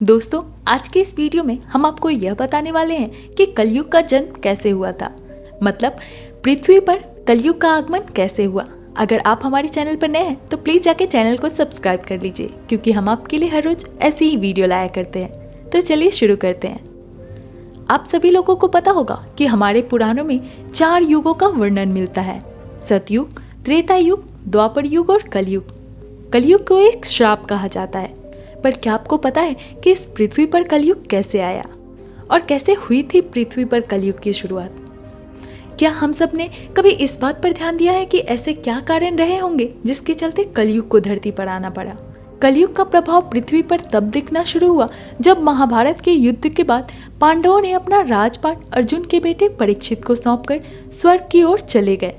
दोस्तों, आज के इस वीडियो में हम आपको यह बताने वाले हैं कि कलयुग का जन्म कैसे हुआ था। मतलब पृथ्वी पर कलयुग का आगमन कैसे हुआ। अगर आप हमारे चैनल पर नए हैं तो प्लीज जाके चैनल को सब्सक्राइब कर लीजिए, क्योंकि हम आपके लिए हर रोज ऐसी ही वीडियो लाया करते हैं। तो चलिए शुरू करते हैं। आप सभी लोगों को पता होगा कि हमारे पुराणों में 4 युगों का वर्णन मिलता है: सतयुग, त्रेता युग, द्वापर युग और कलयुग। कलयुग को एक श्राप कहा जाता है। पर क्या आपको पता है कि इस पृथ्वी पर कलयुग कैसे आया और कैसे हुई थी पृथ्वी पर कलयुग की शुरुआत? क्या हम सब ने कभी इस बात पर ध्यान दिया है कि ऐसे क्या कारण रहे होंगे जिसके चलते कलयुग को धरती पर आना पड़ा? कलयुग का प्रभाव पृथ्वी पर तब दिखना शुरू हुआ जब महाभारत के युद्ध के बाद पांडवों ने अपना राजपाट अर्जुन के बेटे परीक्षित को सौंपकर स्वर्ग की ओर चले गए।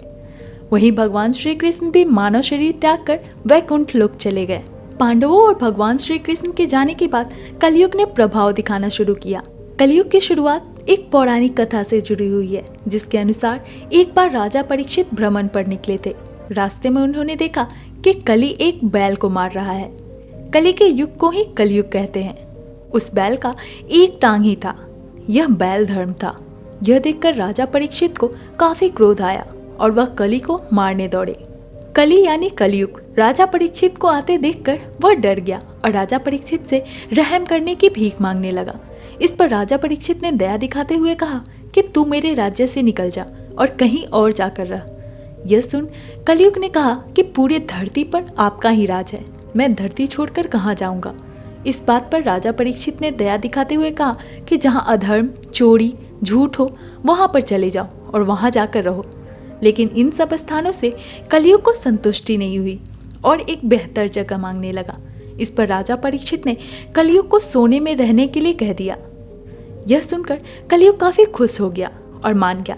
वहीं भगवान श्री कृष्ण भी मानव शरीर त्याग कर वैकुंठ लोक चले गए। पांडवों और भगवान श्री कृष्ण के जाने के बाद कलयुग ने प्रभाव दिखाना शुरू किया। कलयुग की शुरुआत एक पौराणिक कथा से जुड़ी हुई है, जिसके अनुसार एक बार राजा परीक्षित भ्रमण पर निकले थे। रास्ते में उन्होंने देखा कि कली एक बैल को मार रहा है। कली के युग को ही कलयुग कहते हैं। उस बैल का एक टांग ही था। यह बैल धर्म था। यह देखकर राजा परीक्षित को काफी क्रोध आया और वह कली को मारने दौड़े। कली यानी कलयुग राजा परीक्षित को आते देखकर वह डर गया और राजा परीक्षित से रहम करने की भीख मांगने लगा। इस पर राजा परीक्षित ने दया दिखाते हुए कहा कि तू मेरे राज्य से निकल जा और कहीं और जाकर रह। यह सुन कलयुग ने कहा कि पूरे धरती पर आपका ही राज है, मैं धरती छोड़कर कहाँ जाऊंगा। इस बात पर राजा परीक्षित ने दया दिखाते हुए कहा कि जहाँ अधर्म, चोरी, झूठ हो वहां पर चले जाओ और वहां जाकर रहो। लेकिन इन सब स्थानों से कलयुग को संतुष्टि नहीं हुई और एक बेहतर जगह मांगने लगा। इस पर राजा परीक्षित ने कलयुग को सोने में रहने के लिए कह दिया। यह सुनकर कलयुग काफी खुश हो गया और मान गया।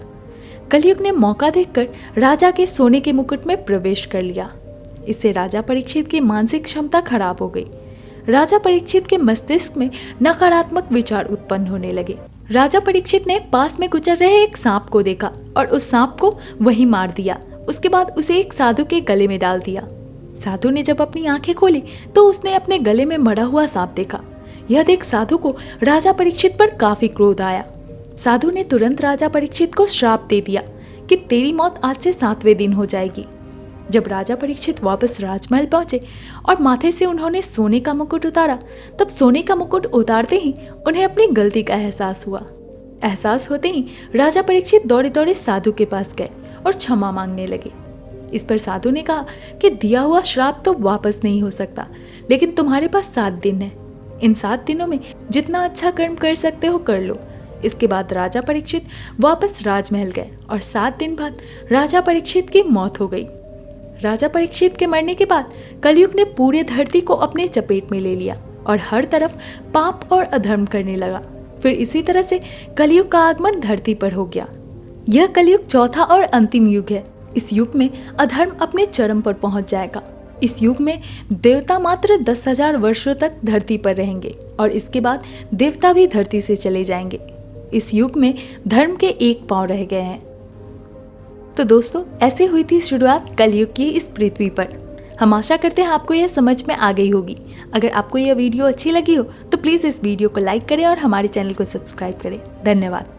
कलयुग ने मौका देखकर राजा के सोने के मुकुट में प्रवेश कर लिया। इससे राजा परीक्षित की मानसिक क्षमता खराब हो गई। राजा परीक्षित के मस्तिष्क में नकारात्मक विचार उत्पन्न होने लगे। राजा परीक्षित ने पास में गुजर रहे एक सांप को देखा और उस सांप को वहीं मार दिया। उसके बाद उसे एक साधु के गले में डाल दिया। साधु ने जब अपनी आंखें खोली तो उसने अपने गले में मरा हुआ सांप देखा। यह देख साधु को राजा परीक्षित पर काफी क्रोध आया। साधु ने तुरंत राजा परीक्षित को श्राप दे दिया कि तेरी मौत आज से 7वें दिन हो जाएगी। जब राजा परीक्षित वापस राजमहल पहुंचे और माथे से उन्होंने सोने का मुकुट उतारा, तब सोने का मुकुट उतारते ही उन्हें अपनी गलती का एहसास हुआ। एहसास होते ही राजा परीक्षित दौड़े दौड़े साधु के पास गए और क्षमा मांगने लगे। इस पर साधु ने कहा कि दिया हुआ श्राप तो वापस नहीं हो सकता, लेकिन तुम्हारे पास 7 दिन है। इन 7 दिनों में जितना अच्छा कर्म कर सकते हो कर लो। इसके बाद राजा परीक्षित वापस राजमहल गए और 7 दिन बाद राजा परीक्षित की मौत हो गई। राजा परीक्षित के मरने के बाद कलयुग ने पूरे धरती को अपने चपेट में ले लिया और हर तरफ पाप और अधर्म करने लगा। फिर इसी तरह से कलयुग का आगमन धरती पर हो गया। यह कलयुग चौथा और अंतिम युग है। इस युग में अधर्म अपने चरम पर पहुंच जाएगा। इस युग में देवता मात्र 10,000 वर्षों तक धरती पर रहेंगे और इसके बाद देवता भी धरती से चले जाएंगे। इस युग में धर्म के एक पांव रह गए हैं। तो दोस्तों, ऐसे हुई थी शुरुआत कलयुग की इस पृथ्वी पर। हम आशा करते हैं आपको यह समझ में आ गई होगी। अगर आपको यह वीडियो अच्छी लगी हो तो प्लीज़ इस वीडियो को लाइक करें और हमारे चैनल को सब्सक्राइब करें। धन्यवाद।